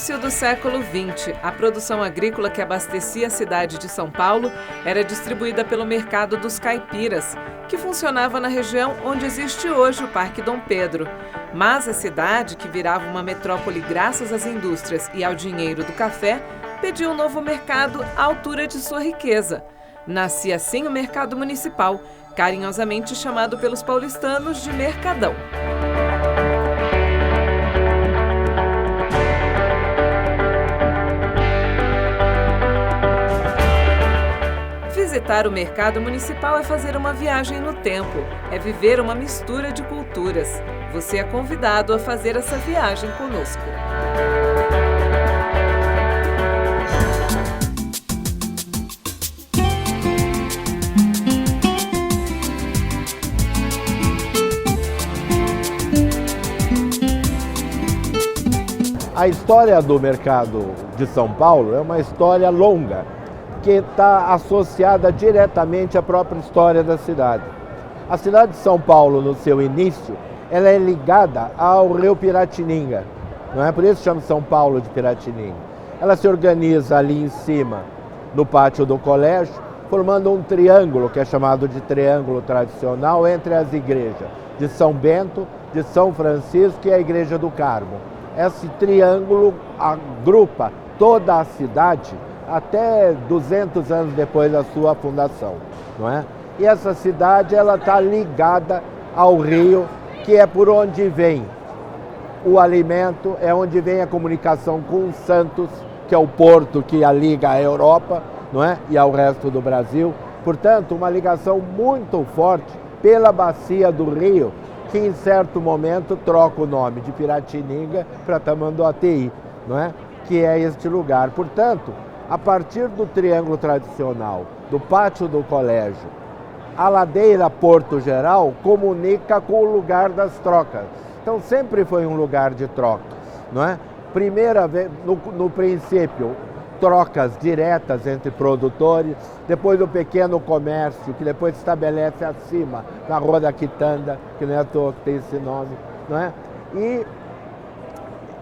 início do século XX, a produção agrícola que abastecia a cidade de São Paulo era distribuída pelo Mercado dos Caipiras, que funcionava na região onde existe hoje o Parque Dom Pedro. Mas a cidade, que virava uma metrópole graças às indústrias e ao dinheiro do café, pediu um novo mercado à altura de sua riqueza. Nascia assim o Mercado Municipal, carinhosamente chamado pelos paulistanos de Mercadão. Visitar o Mercado Municipal é fazer uma viagem no tempo, é viver uma mistura de culturas. Você é convidado a fazer essa viagem conosco. A história do mercado de São Paulo é uma história longa, que está associada diretamente à própria história da cidade. A cidade de São Paulo, no seu início, ela é ligada ao rio Piratininga, não é? Por isso chama São Paulo de Piratininga. Ela se organiza ali em cima, no pátio do colégio, formando um triângulo, que é chamado de triângulo tradicional, entre as igrejas de São Bento, de São Francisco e a Igreja do Carmo. Esse triângulo agrupa toda a cidade até 200 anos depois da sua fundação, não é? E essa cidade, ela está ligada ao rio, que é por onde vem o alimento, é onde vem a comunicação com Santos, que é o porto que a liga à Europa, não é? E ao resto do Brasil. Portanto, uma ligação muito forte pela bacia do rio, que em certo momento troca o nome de Piratininga para Tamanduateí, não é? Que é este lugar. Portanto, a partir do triângulo tradicional, do pátio do colégio, a ladeira Porto Geral comunica com o lugar das trocas. Então sempre foi um lugar de trocas, não é? Primeira vez, no princípio, trocas diretas entre produtores, depois o pequeno comércio, que depois se estabelece acima, na Rua da Quitanda, que não é à toa que tem esse nome, não é? E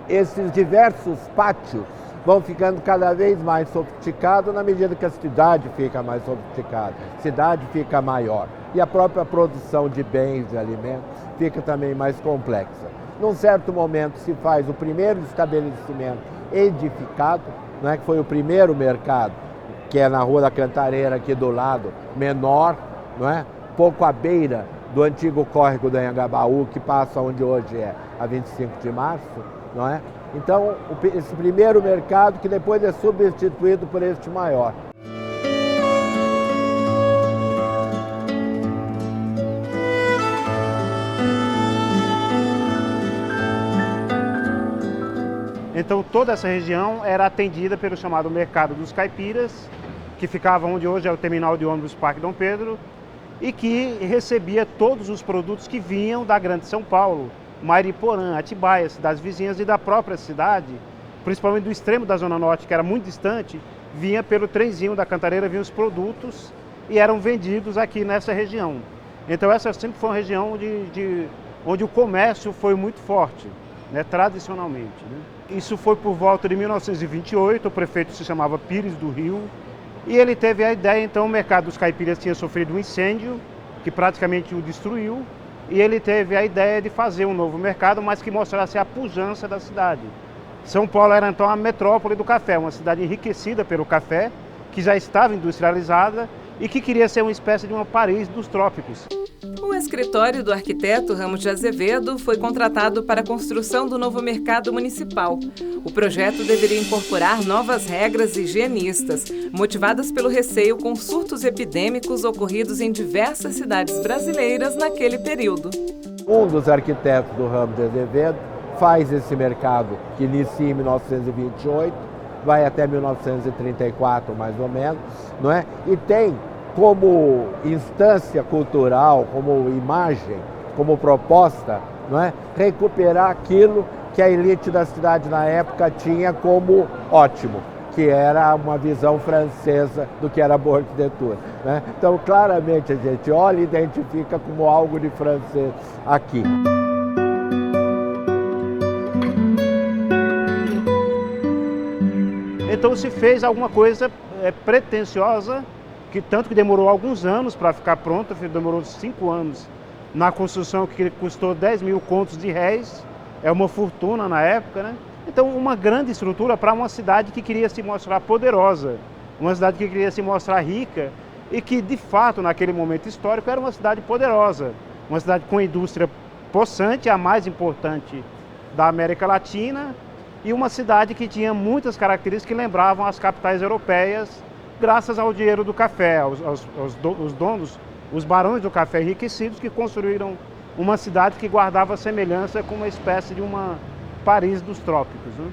esses diversos pátios vão ficando cada vez mais sofisticados na medida que a cidade fica mais sofisticada, a cidade fica maior e a própria produção de bens, de alimentos, fica também mais complexa. Num certo momento se faz o primeiro estabelecimento edificado, não é, que foi o primeiro mercado, que é na Rua da Cantareira, aqui do lado, menor, não é? Pouco à beira do antigo córrego do Anhangabaú, que passa onde hoje é a 25 de março, não é? Então, esse primeiro mercado que depois é substituído por este maior. Então, toda essa região era atendida pelo chamado Mercado dos Caipiras, que ficava onde hoje é o terminal de ônibus Parque Dom Pedro, e que recebia todos os produtos que vinham da Grande São Paulo, Mariporã, Atibaia, cidades vizinhas e da própria cidade, principalmente do extremo da Zona Norte, que era muito distante, vinha pelo trenzinho da Cantareira, vinham os produtos e eram vendidos aqui nessa região. Então essa sempre foi uma região onde o comércio foi muito forte, né, tradicionalmente, né? Isso foi por volta de 1928, o prefeito se chamava Pires do Rio, e ele teve a ideia, então o Mercado dos Caipiras tinha sofrido um incêndio, que praticamente o destruiu, e ele teve a ideia de fazer um novo mercado, mas que mostrasse a pujança da cidade. São Paulo era então a metrópole do café, uma cidade enriquecida pelo café, que já estava industrializada e que queria ser uma espécie de uma Paris dos trópicos. O escritório do arquiteto Ramos de Azevedo foi contratado para a construção do novo mercado municipal. O projeto deveria incorporar novas regras higienistas, motivadas pelo receio com surtos epidêmicos ocorridos em diversas cidades brasileiras naquele período. Um dos arquitetos do Ramos de Azevedo faz esse mercado, que inicia em 1928, vai até 1934 mais ou menos, não é? E tem como instância cultural, como imagem, como proposta, não é? Recuperar aquilo que a elite da cidade na época tinha como ótimo, que era uma visão francesa do que era boa arquitetura, né? Então, claramente, a gente olha e identifica como algo de francês aqui. então se fez alguma coisa pretensiosa, que tanto que demorou alguns anos para ficar pronta, demorou 5 anos na construção, que custou 10 mil contos de réis, é uma fortuna na época, né? Então uma grande estrutura para uma cidade que queria se mostrar poderosa, uma cidade que queria se mostrar rica e que de fato naquele momento histórico era uma cidade poderosa, uma cidade com indústria possante, a mais importante da América Latina, e uma cidade que tinha muitas características que lembravam as capitais europeias, graças ao dinheiro do café, os donos, os barões do café enriquecidos, que construíram uma cidade que guardava semelhança com uma espécie de uma Paris dos trópicos, né?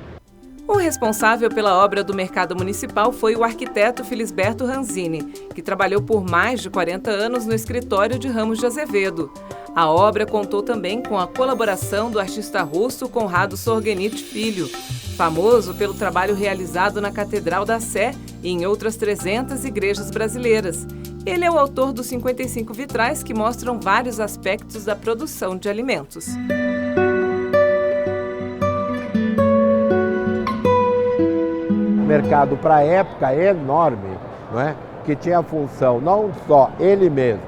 O responsável pela obra do mercado municipal foi o arquiteto Felisberto Ranzini, que trabalhou por mais de 40 anos no escritório de Ramos de Azevedo. A obra contou também com a colaboração do artista russo Conrado Sorgenit Filho, famoso pelo trabalho realizado na Catedral da Sé e em outras 300 igrejas brasileiras. Ele é o autor dos 55 vitrais que mostram vários aspectos da produção de alimentos. O mercado para a época é enorme, não é? Que tinha a função não só ele mesmo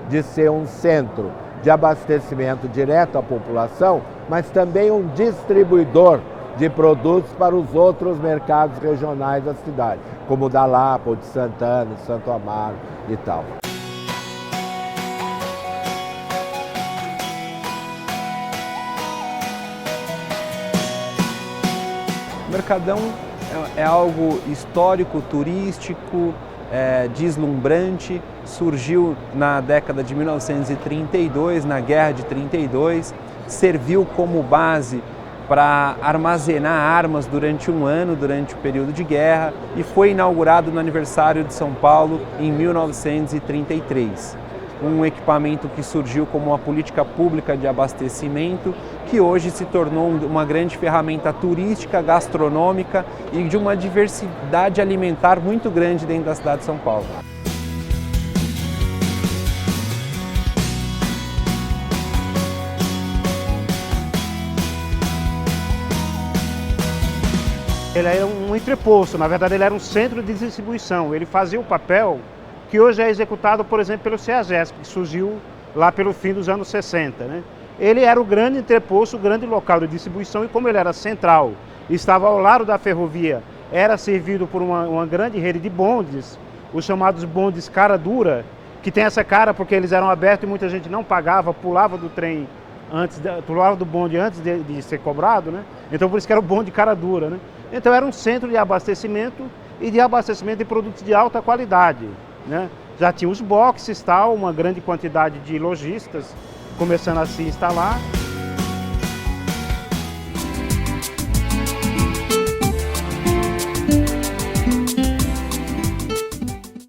de ser um centro de abastecimento direto à população, mas também um distribuidor de produtos para os outros mercados regionais da cidade, como o da Lapa, o de Santana, de Santo Amaro e tal. O Mercadão é algo histórico, turístico, deslumbrante, surgiu na década de 1932, na Guerra de 32, serviu como base para armazenar armas durante um ano, durante o período de guerra, e foi inaugurado no aniversário de São Paulo em 1933. Um equipamento que surgiu como uma política pública de abastecimento, que hoje se tornou uma grande ferramenta turística, gastronômica e de uma diversidade alimentar muito grande dentro da cidade de São Paulo. Ele era um entreposto, na verdade ele era um centro de distribuição, ele fazia o papel que hoje é executado, por exemplo, pelo CEAGESP, que surgiu lá pelo fim dos anos 60, né? Ele era o grande entreposto, o grande local de distribuição, e como ele era central, estava ao lado da ferrovia, era servido por uma grande rede de bondes, os chamados bondes cara dura, que tem essa cara porque eles eram abertos e muita gente não pagava, pulava do trem, pulava do bonde antes de ser cobrado, né? Então por isso que era o bonde cara dura, né? Então era um centro de abastecimento e de abastecimento de produtos de alta qualidade, né? Já tinha os boxes, tal, uma grande quantidade de lojistas começando a se instalar.